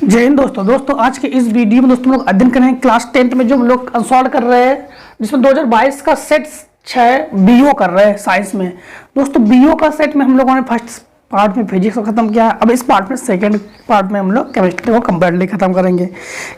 जय हिंद दोस्तों आज के इस वीडियो में दोस्तों हम लोग अध्ययन करेंगे क्लास 10th में जो हम लोग सॉल्व कर रहे हैं, जिसमें 2022 का सेट 6 बीओ कर रहे हैं साइंस में। दोस्तों बीओ का सेट में हम लोगों ने फर्स्ट पार्ट में फिजिक्स को खत्म किया। अब इस पार्ट में सेकंड पार्ट में हम लोग केमिस्ट्री को कंप्लीटली खत्म करेंगे।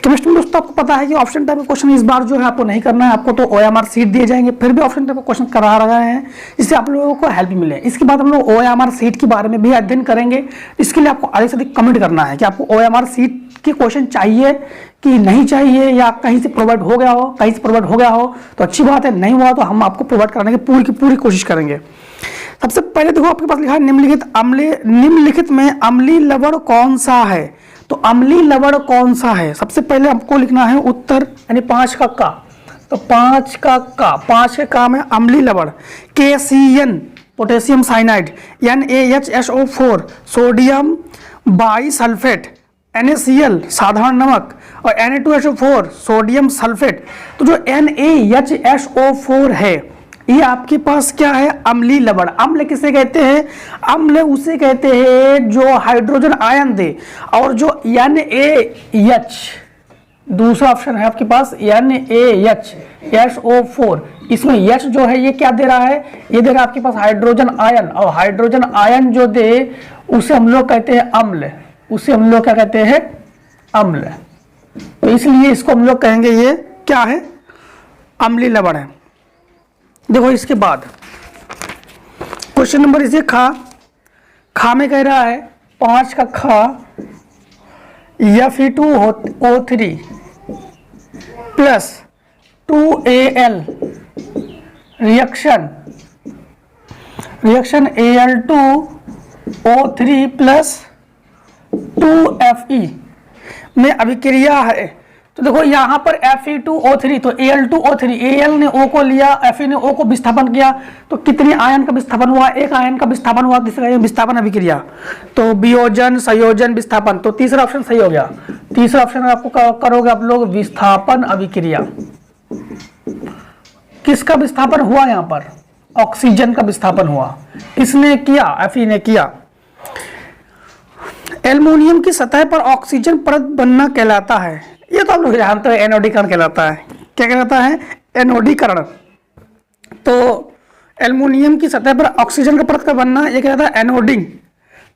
केमिस्ट्री में दोस्तों आपको पता है कि ऑप्शन टाइप का क्वेश्चन इस बार जो है आपको नहीं करना है, आपको तो OMR सीट दिए जाएंगे, फिर भी ऑप्शन टाइप का क्वेश्चन करा रहे हैं जिससे आप लोगों को हेल्प मिले। इसके बाद हम लोग OMR सीट के बारे में भी अध्ययन करेंगे। इसके लिए आपको अधिक से अधिक कमेंट करना है कि आपको OMR सीट के क्वेश्चन चाहिए कि नहीं चाहिए, या कहीं से प्रोवाइड हो गया हो, कहीं से प्रोवाइड हो गया हो तो अच्छी बात है, नहीं हुआ तो हम आपको प्रोवाइड कराने की पूरी कोशिश करेंगे। सबसे पहले देखो आपके पास लिखा है निम्नलिखित में अम्लीय लवण कौन सा है। तो अम्लीय लवण कौन सा है, सबसे पहले आपको लिखना है उत्तर, यानी 5 का का। तो 5 के का में अम्लीय लवण KCN potassium cyanide, NaHSO4 sodium bisulphate, NaCl साधारण नमक और Na2SO4 सोडियम सल्फेट। तो जो NaHSO4 है ये आपके पास क्या है, अम्लीय लवण। अम्ल किसे कहते हैं, अम्ल उसे कहते हैं जो हाइड्रोजन आयन दे। और जो NaH, दूसरा ऑप्शन है आपके पास NaHSO4, इसमें H जो है ये क्या दे रहा है, ये दे रहा है आपके पास हाइड्रोजन आयन, और हाइड्रोजन आयन जो दे उसे हम लोग कहते हैं अम्ल, उसे हम लोग क्या कहते हैं, अम्ल। तो इसलिए इसको हम लोग कहेंगे ये क्या है, अम्लीय लवण है। देखो इसके बाद क्वेश्चन नंबर इसे खा में कह रहा है 5 का खा Fe2O3 plus 2Al reaction Al2O3 plus 2Fe में अभिक्रिया है। तो देखो यहाँ पर Fe2O3, तो Al2O3, Al ने O को लिया, Fe ने O को विस्थापन किया, तो कितनी आयन का विस्थापन हुआ, एक आयन का विस्थापन हुआ, तीसरा विस्थापन अभिक्रिया, तो वियोजन संयोजन विस्थापन। तो तीसरा ऑप्शन सही हो गया। तीसरा ऑप्शन आपको करोगे आप लोग, विस्थापन अभिक्रिया। किसका विस्थापन हुआ, यहाँ पर ऑक्सीजन का विस्थापन हुआ, किसने किया, Fe ने किया। एल्युमिनियम की सतह पर ऑक्सीजन परत बनना कहलाता है, ये तो आप लोग जानते हैं, एनोडीकरण कहलाता है। क्या कहलाता है, एनोडीकरण। तो एल्युमिनियम की सतह पर ऑक्सीजन का परत का बनना ये कहलाता है एनोडिंग।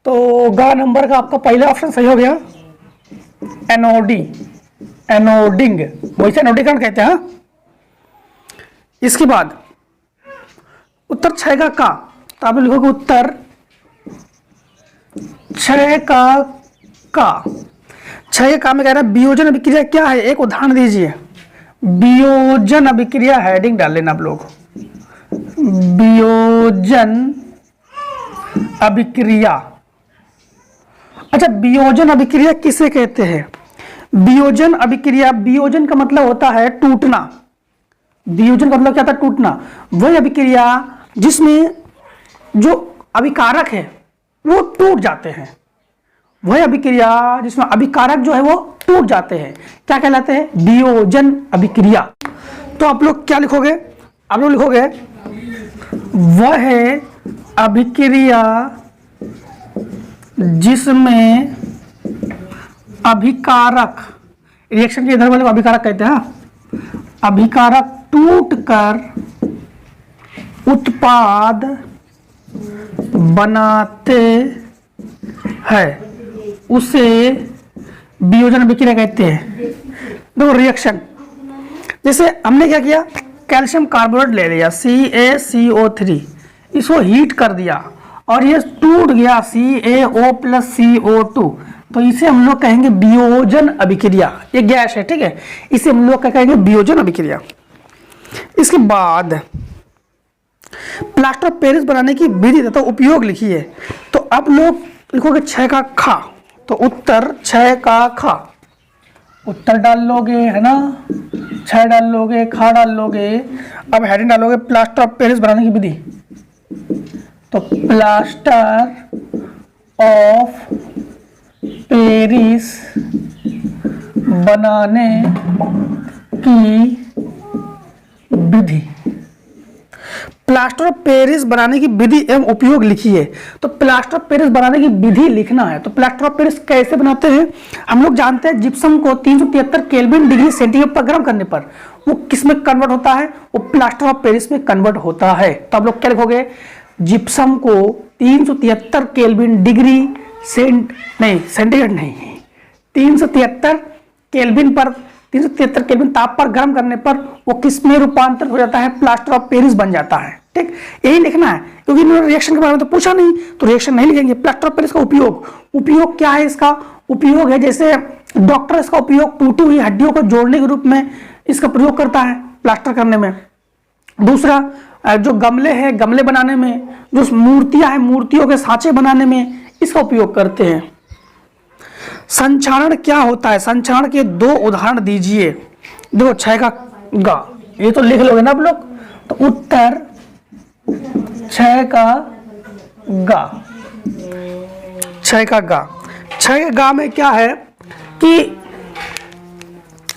तो ग नंबर का आपका पहला ऑप्शन सही हो गया, एनोडिंग, वैसे एनोडीकरण कहते हैं। इसके बाद उत्तर 6 का तो आप लिखोगे उत्तर 6 का में कह रहा है वियोजन अभिक्रिया क्या है, एक उदाहरण दीजिए। वियोजन अभिक्रिया हेडिंग डाल लेना आप लोग, वियोजन अभिक्रिया। अच्छा, वियोजन अभिक्रिया किसे कहते हैं, वियोजन अभिक्रिया, वियोजन का मतलब होता है टूटना। वियोजन का मतलब क्या था, टूटना। वही अभिक्रिया जिसमें जो अभिकारक है वो टूट जाते हैं, वही अभिक्रिया जिसमें अभिकारक जो है वो टूट जाते हैं, क्या कहलाते हैं, वियोजन अभिक्रिया। तो आप लोग क्या लिखोगे, आप लोग लिखोगे वह अभिक्रिया जिसमें अभिकारक, रिएक्शन के इधर वाले को अभिकारक कहते हैं, अभिकारक टूटकर उत्पाद बनाते हैं उसे वियोजन अभिक्रिया कहते हैं। देखो रिएक्शन, जैसे हमने क्या किया, कैल्शियम कार्बोनेट ले लिया CaCO3, इसको हीट कर दिया और ये टूट गया CaO प्लस CO2, तो इसे हम लोग कहेंगे वियोजन अभिक्रिया। ये गैस है, ठीक है, इसे हम लोग क्या कहेंगे, वियोजन अभिक्रिया। इसके बाद प्लास्टर ऑफ पेरिस बनाने की विधि तथा उपयोग लिखिए। तो आप लोग लिखोगे 6 का खा, तो उत्तर 6 का खा, उत्तर डाल लोगे है ना, 6 डाल लोगे, खा डाल लोगे। अब हेडिंग डालोगे प्लास्टर ऑफ पेरिस बनाने की विधि, तो प्लास्टर ऑफ पेरिस बनाने की विधि। प्लास्टर ऑफ पेरिस बनाने की विधि एवं उपयोग लिखिए। तो प्लास्टर ऑफ पेरिस बनाने की विधि लिखना है। तो प्लास्टर ऑफ पेरिस कैसे बनाते हैं? हम लोग जानते हैं जिप्सम को 373 केल्विन डिग्री सेंटीग्रेड पर गर्म करने पर वो किस में कन्वर्ट होता है? वो प्लास्टर ऑफ पेरिस में कन्वर्ट होता है। तो आप लोग क्या लिखोगे? जिप्सम को 373 केल्विन डिग्री सेंटीग्रेड नहीं, 373 केल्विन पर 373 केल्विन ताप पर गर्म करने पर वो किस में रूपांतरित हो जाता है? प्लास्टर ऑफ पेरिस बन जाता है। ठीक, यही लिखना है, क्योंकि इन्होंने रिएक्शन के बारे में तो पूछा नहीं, तो रिएक्शन नहीं लिखेंगे। प्लास्टर ऑफ पेरिस का उपयोग क्या है? इसका उपयोग है, जैसे डॉक्टर इसका उपयोग टूटी हुई हड्डियों को जोड़ने के रूप में इसका प्रयोग करता है प्लास्टर करने में। दूसरा, जो गमले हैं, गमले बनाने में, जो मूर्तियां हैं, मूर्तियों के सांचे बनाने में इसका उपयोग करते हैं। संक्षारण क्या होता है? संक्षारण के 2 उदाहरण दीजिए। देखो, 6 का गा, ये तो लिख लोगे ना आप लोग। तो उत्तर 6 का गा, 6 का गा। 6 के गा में क्या है कि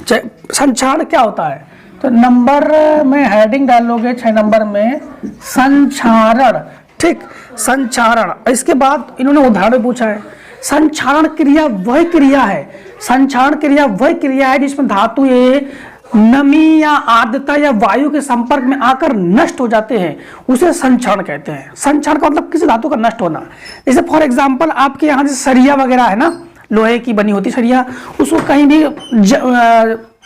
संक्षारण क्या होता है? तो नंबर में हेडिंग डालोगे 6 नंबर में संक्षारण। ठीक, संक्षारण। इसके बाद इन्होंने उदाहरण पूछा है। संक्षारण क्रिया वह क्रिया है, संक्षारण क्रिया वह क्रिया है जिसमें धातु ये नमी या आर्द्रता या वायु के संपर्क में आकर नष्ट हो जाते हैं, उसे संक्षारण कहते हैं। संक्षारण का मतलब किसी धातु का नष्ट होना। जैसे फॉर एग्जांपल आपके यहाँ जैसे सरिया वगैरह है ना, लोहे की बनी होती सरिया, उसको कहीं भी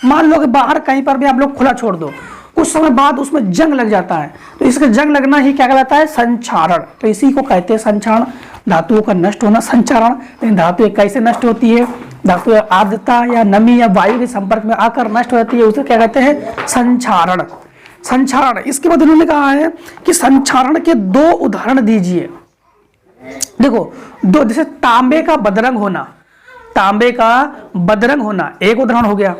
मान लो कि बाहर कहीं पर भी आप लोग खुला छोड़ दो, कुछ समय बाद उसमें जंग लग जाता है, तो इसका जंग लगना ही क्या कहलाता है? संक्षारण। तो इसी को कहते हैं संक्षारण, धातुओं का नष्ट होना संक्षारण। लेकिन धातु कैसे नष्ट होती है? धातु आर्द्रता या नमी या वायु के संपर्क में आकर नष्ट हो जाती है, उसे क्या कहते हैं? संक्षारण। संक्षारण। इसके बाद उन्होंने कहा है कि संक्षारण के 2 उदाहरण दीजिए। देखो, 2, जैसे तांबे का बदरंग होना, तांबे का बदरंग होना एक उदाहरण हो गया।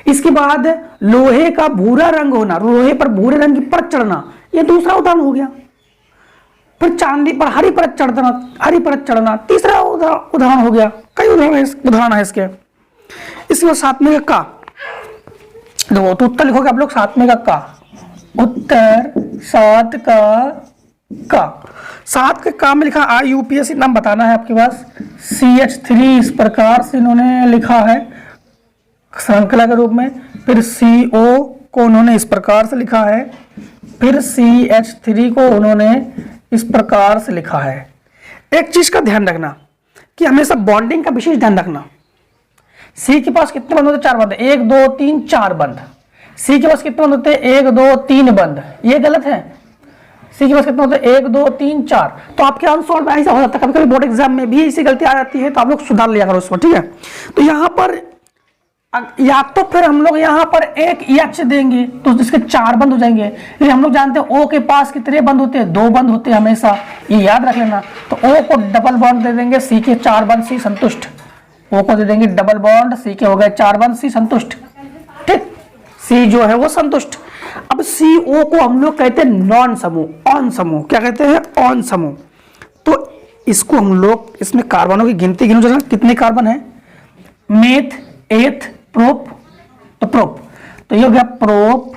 इसके बाद लोहे का भूरा रंग होना, लोहे पर भूरे रंग की परत चढ़ना, यह दूसरा उदाहरण हो गया। फिर चांदी पर हरी परत चढ़ना तीसरा उदाहरण हो गया। कई उदाहरण है इसके। इसके बाद 7वें का देखो, तो उत्तर लिखोगे आप लोग 7वें का उत्तर 7 का 7 का में लिखा IUPAC नाम बताना है आपके पास। CH3 इस प्रकार से इन्होंने लिखा है श्रृंखला के रूप में। फिर CO को उन्होंने इस प्रकार से लिखा है, फिर CH3 को उन्होंने इस प्रकार से लिखा है। एक चीज का ध्यान रखना कि हमेशा बॉन्डिंग का विशेष ध्यान रखना। C के पास कितने बंद होते? 4 बंद। 1 2 3 4 बंद। C के पास कितने बंद होते? 1 2 3 बंद। ये गलत है। C के पास कितने होते हैं? 1 2 3 4। तो आपके आंसर में ऐसा हो जाता है, कभी कभी बोर्ड एग्जाम में भी ऐसी गलती आ जाती है, तो आप लोग सुधार लिया करो उसको। ठीक है, तो यहाँ पर या तो फिर हम लोग यहाँ पर एक H देंगे तो इसके 4 बंद हो जाएंगे। लेकिन हम लोग जानते हैं O के पास कितने बंद होते हैं? 2 बंद होते हैं हमेशा, ये याद रख लेना। तो O को डबल बॉन्ड दे देंगे, C के 4 बंद, C संतुष्ट। O को दे देंगे डबल बॉन्ड, C के हो गए 4 बंद, C संतुष्ट। ठीक, C जो है वो संतुष्ट। अब CO को हम लोग कहते हैं नॉन समूह, ऑन समूह। क्या कहते हैं? ऑन समूह। तो इसको हम लोग, इसमें कार्बनों की गिनती गिनो जरा, कितने कार्बन है? मेथ, एथ, प्रोप। तो प्रोप, तो ये हो गया प्रोप।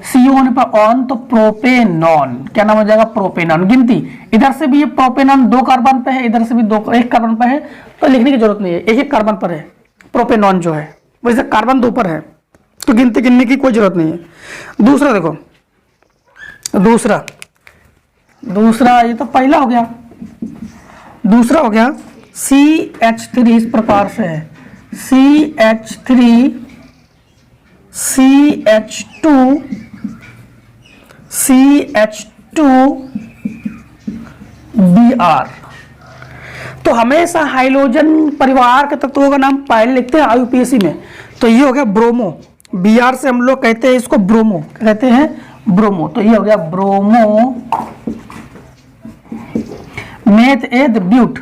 CO होने पर ऑन, तो प्रोपेनॉन। क्या नाम हो जाएगा? प्रोपेनॉन। गिनती इधर से भी ये प्रोपेनॉन 2 कार्बन पे है, इधर से भी 1 कार्बन पे है, तो लिखने की जरूरत नहीं है, एक कार्बन पर है प्रोपेनॉन जो है, वैसे कार्बन 2 पर है, तो गिनती गिनने की कोई जरूरत नहीं है। दूसरा देखो, दूसरा ये तो पहला हो गया। दूसरा हो गया CH3 इस प्रकार से है, CH3 CH2 Br। तो हमेशा हाइड्रोजन परिवार के तत्वों का नाम पहले लिखते हैं IUPAC में। तो ये हो गया ब्रोमो, Br से हम लोग कहते हैं इसको ब्रोमो, कहते हैं ब्रोमो। तो ये हो गया ब्रोमो। मेथ एथ ब्यूट,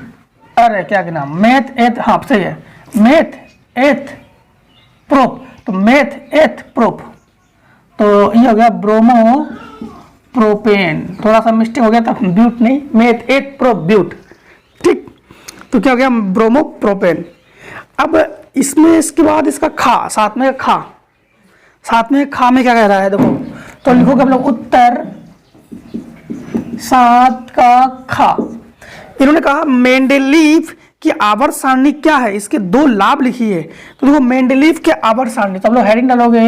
अरे क्या के नाम, मेथ एथ, हाँ सही है, मेथ एथ प्रोप। तो मेथ एथ प्रोप, तो ये हो गया ब्रोमो प्रोपेन। थोड़ा सा मिस्टेक हो गया था, ब्यूट नहीं, मेथ एथ प्रोप ब्यूट। ठीक, तो क्या हो गया? Bromo propane. अब इसमें इसके बाद इसका खा, साथ में खा में क्या कह रहा है? देखो, तो लिखोगे हम लोग उत्तर 7 का खा। इन्होंने कहा मेंडेलीव की आवर्त सारणी क्या है, इसके 2 लाभ लिखिए। तो देखो मेंडेलीव के आवर्त सारणी, तो हम लोग हेडिंग डालोगे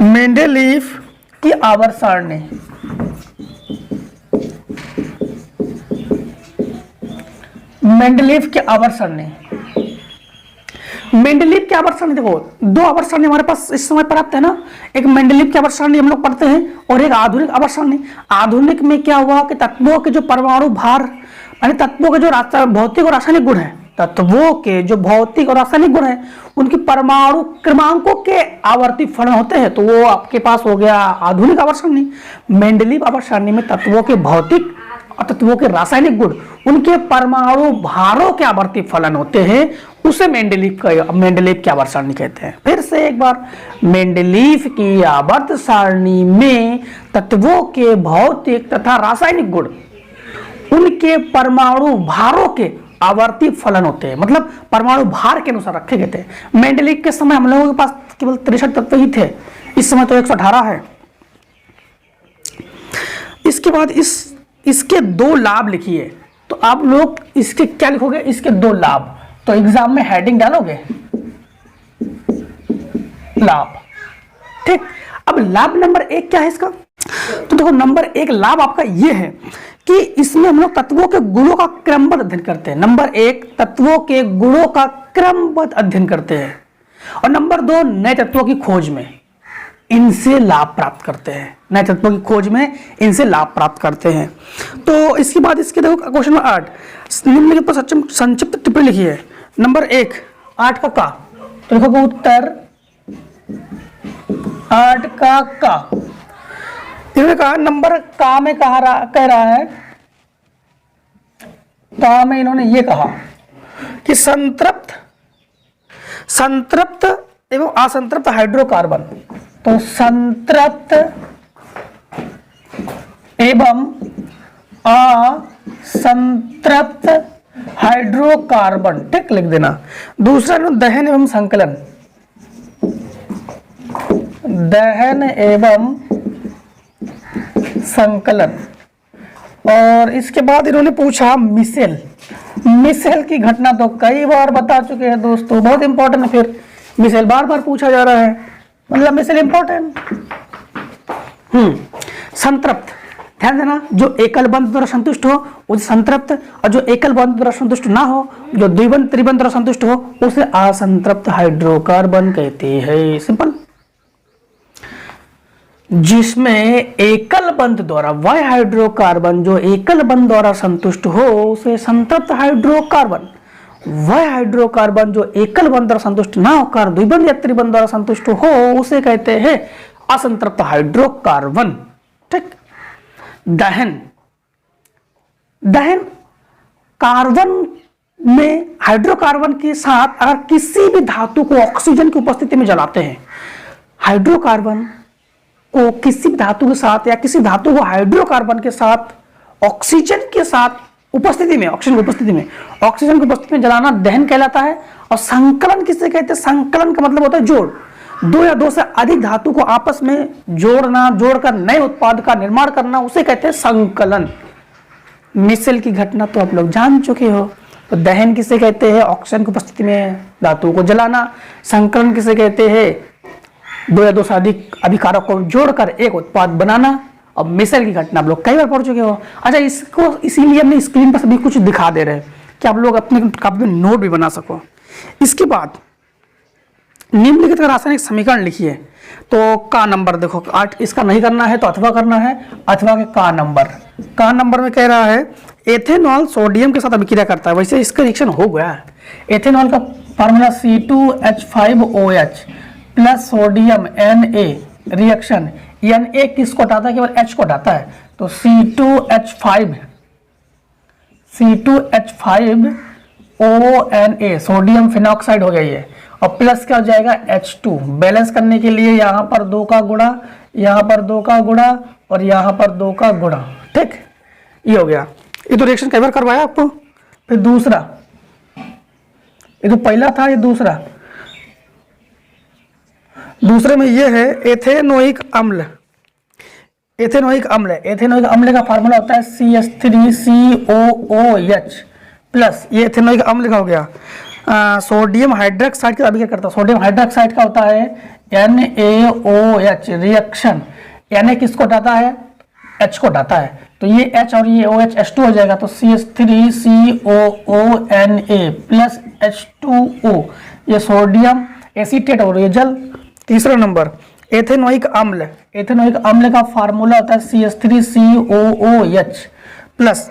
मेंडेलीव की आवर्त सारणी। मेंडेलीव की आवर्त सारणी, मेंडेलीव की आवर्त सारणी, देखो 2 आवर्त सारणी हमारे पास इस समय प्राप्त है ना। एक मेंडेलीव की आवर्त सारणी हम लोग पढ़ते हैं और एक आधुनिक आवर्त सारणी। आधुनिक में क्या हुआ कि तत्वों के जो परमाणु भार यानी तत्वों के जो भौतिक और रासायनिक गुण है, तत्वों के जो भौतिक और रासायनिक गुण है उनकी परमाणु क्रमांकों के आवर्ती फलन होते हैं, तो वो आपके पास हो गया आधुनिक आवर्त सारणी। मेंडेलीव आवर्त सारणी में तत्वों के भौतिक और तत्वों के रासायनिक गुण उनके परमाणु भारों के आवर्ती फलन होते हैं, उसे मेंडेलीव की आवर्त सारणी कहते हैं। फिर से एक बार, मेंडेलीव की आवर्त सारणी में तत्वों के भौतिक तथा रासायनिक गुण उनके परमाणु भारों के आवर्ती फलन होते हैं, मतलब परमाणु भार के अनुसार रखे गए थे। मेंडेलीव के समय हम लोगों के पास केवल 63 तत्व ही थे, इस समय तो 118 है। इसके बाद इसके 2 लाभ लिखिए। तो आप लोग इसके क्या लिखोगे, इसके 2 लाभ। तो एग्जाम में हेडिंग डालोगे लाभ, ठीक। अब लाभ नंबर 1 क्या है इसका, तो देखो नंबर 1 लाभ आपका ये है कि इसमें हम लोग तत्वों के गुणों का क्रमबद्ध अध्ययन करते हैं। नंबर 1 तत्वों के गुणों का क्रमबद्ध अध्ययन करते हैं, और नंबर 2 नए तत्वों की खोज में इनसे लाभ प्राप्त करते हैं। नए तत्वों की खोज में इनसे लाभ प्राप्त करते हैं। तो इसके बाद इसके देखो क्वेश्चन नंबर 8, निम्नलिखित पर संक्षिप्त टिप्पणी लिखिए। नंबर 1 8 का का, तो देखो उत्तर 8 का का। इन्होंने कहा नंबर का में कह रहा है, का में इन्होंने ये कहा कि संतृप्त एवं असंतृप्त हाइड्रोकार्बन, तो संतृप्त एवं असंतृप्त हाइड्रोकार्बन, ठीक लिख देना। दूसरा दहन एवं संकलन, दहन एवं संकलन। और इसके बाद इन्होंने पूछा मिसेल की घटना, तो कई बार बता चुके हैं दोस्तों, बहुत इंपॉर्टेंट है। फिर मिसेल बार बार पूछा जा रहा है, मतलब मिसेल इंपॉर्टेंट। संतृप्त, ध्यान देना, जो एकल बंध द्वारा संतुष्ट हो उसे संतृप्त, और जो एकल बंध द्वारा संतुष्ट ना हो, जो द्विबंध त्रिबंध द्वारा संतुष्ट हो उसे असंतृप्त हाइड्रोकार्बन कहते हैं। सिंपल। जिसमें एकल बंध द्वारा वह हाइड्रोकार्बन जो एकल बंध द्वारा संतुष्ट हो उसे संतृप्त हाइड्रोकार्बन, वह हाइड्रोकार्बन जो एकल बंध द्वारा संतुष्ट ना होकर द्विबंध या त्रिबंध द्वारा संतुष्ट हो उसे कहते हैं असंतृप्त हाइड्रोकार्बन, ठीक। दहन, कार्बन में हाइड्रोकार्बन के साथ अगर किसी भी धातु को ऑक्सीजन की उपस्थिति में जलाते हैं, हाइड्रोकार्बन को किसी भी धातु के साथ या किसी धातु को हाइड्रोकार्बन के साथ ऑक्सीजन के साथ उपस्थिति में, ऑक्सीजन की उपस्थिति में जलाना दहन कहलाता है। और संकलन किसे कहते हैं, संकलन का मतलब होता है जोड़, 2 या 2 से अधिक धातु को आपस में जोड़ना, जोड़कर नए उत्पाद का निर्माण करना, उसे कहते हैं संकलन। मिसेल की घटना तो आप लोग जान चुके हो। तो दहन किसे कहते हैं, ऑक्सीजन की उपस्थिति में धातुओं को जलाना। संकलन किसे कहते हैं, 2 या 2 से अधिक अभिकारक को जोड़कर एक उत्पाद बनाना। अब मिसेल की घटना आप लोग कई बार पढ़ चुके हो। अच्छा, इसको इसीलिए हमने स्क्रीन पर सभी कुछ दिखा दे रहे हैं कि आप लोग अपने कापी में नोट भी बना सको। इसके बाद निम्नलिखित का रासायनिक समीकरण लिखिए। तो का नंबर देखो 8, इसका नहीं करना है तो अथवा करना है, अथवा के का नंबर में कह रहा है एथेनॉल सोडियम के साथ अभिक्रिया करता है। वैसे इसका रिएक्शन हो गया है। एथेनॉल का formula C2H5OH plus sodium Na reaction, Na किसको हटाता है, केवल H को हटाता है। तो C2H5ONa सोडियम फिनॉक्साइड हो गया ये, और प्लस क्या हो जाएगा H2। बैलेंस करने के लिए यहाँ पर 2 का गुणा, यहाँ पर 2 का गुणा और यहाँ पर 2 का गुणा, ठीक। ये हो गया। ये तो रिएक्शन कई बार करवाया आपको। फिर दूसरा, ये तो पहला था, ये दूसरा दूसरे में ये है एथेनोइक अम्ल। एथेनोइक अम्ल, एथेनोइक अम्ल का फार्मूला होता है CH3COOH प्लस, ये एथेनोइक अम्ल का हो गया। सोडियम हाइड्रोक्साइड का अभिक्रिया करता है, सोडियम हाइड्रोक्साइड का होता है NaOH रिएक्शन। Na किसको हटाता है? H को हटाता है, तो ये H और ये OH H2 हो जाएगा, तो CH3COONA प्लस H2O, ये सोडियम एसीटेट और ये जल। तीसरा नंबर एथेनोइक अम्ल, एथेनोइक अम्ल का फार्मूला होता है CH3COOH plus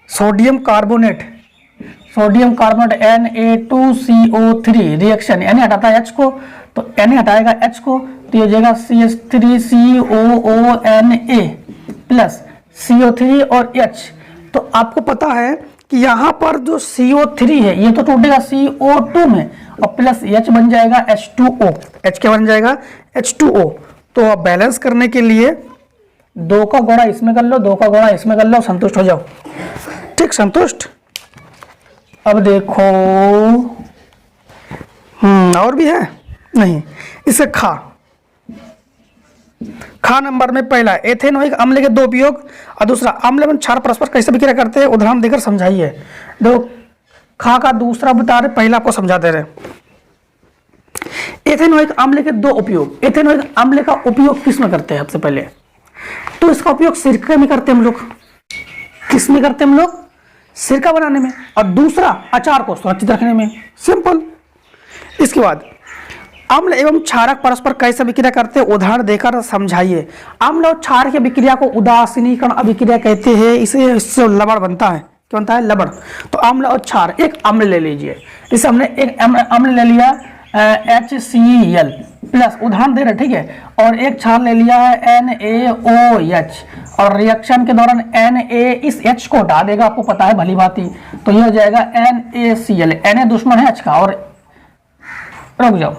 sodium carbonate, sodium carbonate Na2CO3 reaction, Na हटाता है H को, तो Na हटाएगा H को, तो ये हो जाएगा CH3COONA प्लस CO3 और H। तो आपको पता है कि यहाँ पर जो CO3 है ये तो टूटेगा CO2 में और प्लस H बन जाएगा H2O। H क्या बन जाएगा? H2O। तो आप बैलेंस करने के लिए 2 का गुणा इसमें कर लो, 2 का गुणा इसमें कर लो, संतुष्ट हो जाओ। ठीक, संतुष्ट। अब देखो और भी है नहीं, इसे खा नंबर में पहला एथेनोइक अम्ल के 2 उपयोग और दूसरा अम्ल एवं क्षार परस्पर कैसे विक्रिया करते हैं, उदाहरण देकर समझाइए। देखो खा का दूसरा बता रहे, पहला आपको समझा दे रहे। एथेनोइक अम्ल के 2 उपयोग। एथेनोइक अम्ल का उपयोग किस में करते हैं? सबसे पहले तो इसका उपयोग सिरके में करते हैं हम लोग। किस में करते हैं हम लोग? सिरका बनाने में। और दूसरा अचार को सुरक्षित रखने में। सिंपल। इसके बाद अम्ल एवं क्षारक परस्पर कैसे विक्रिया करते हैं, उदाहरण देकर समझाइए। अम्ल और क्षार की विक्रिया को उदासीनीकरण अभिक्रिया कहते हैं। इससे लवण बनता है। क्या बनता है? लवण। तो अम्ल और क्षार, एक अम्ल ले लीजिए, इस हमने एक अम्ल ले लिया HCl प्लस, उदाहरण दे रहे, ठीक है, और एक क्षार ले लिया है NaOH, और रिएक्शन के दौरान Na इस H को हटा देगा, आपको पता है भली भांति, तो ये हो जाएगा NaCl। Na दुश्मन है H का, और रुक जाओ,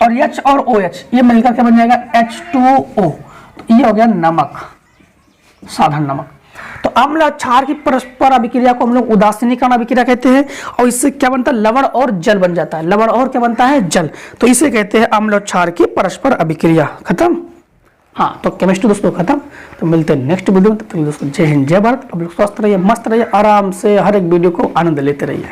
और H और OH ये मिलकर क्या बन जाएगा? H2O। तो ये हो गया नमक, साधारण नमक। तो अम्ल और क्षार की परस्पर अभिक्रिया को हम लोग उदासीनीकरण अभिक्रिया कहते हैं, और इससे क्या बनता है? लवण और जल बन जाता है। लवण और क्या बनता है? जल। तो इसे कहते हैं अम्ल और क्षार की परस्पर अभिक्रिया। खत्म। हाँ, तो केमिस्ट्री दोस्तों खत्म। तो मिलते हैं नेक्स्ट वीडियो में। तब तक दोस्तों जय हिंद, जय भारत। आप लोग स्वस्थ रहिए, मस्त रहिए, आराम से हर एक वीडियो को आनंद लेते रहिए।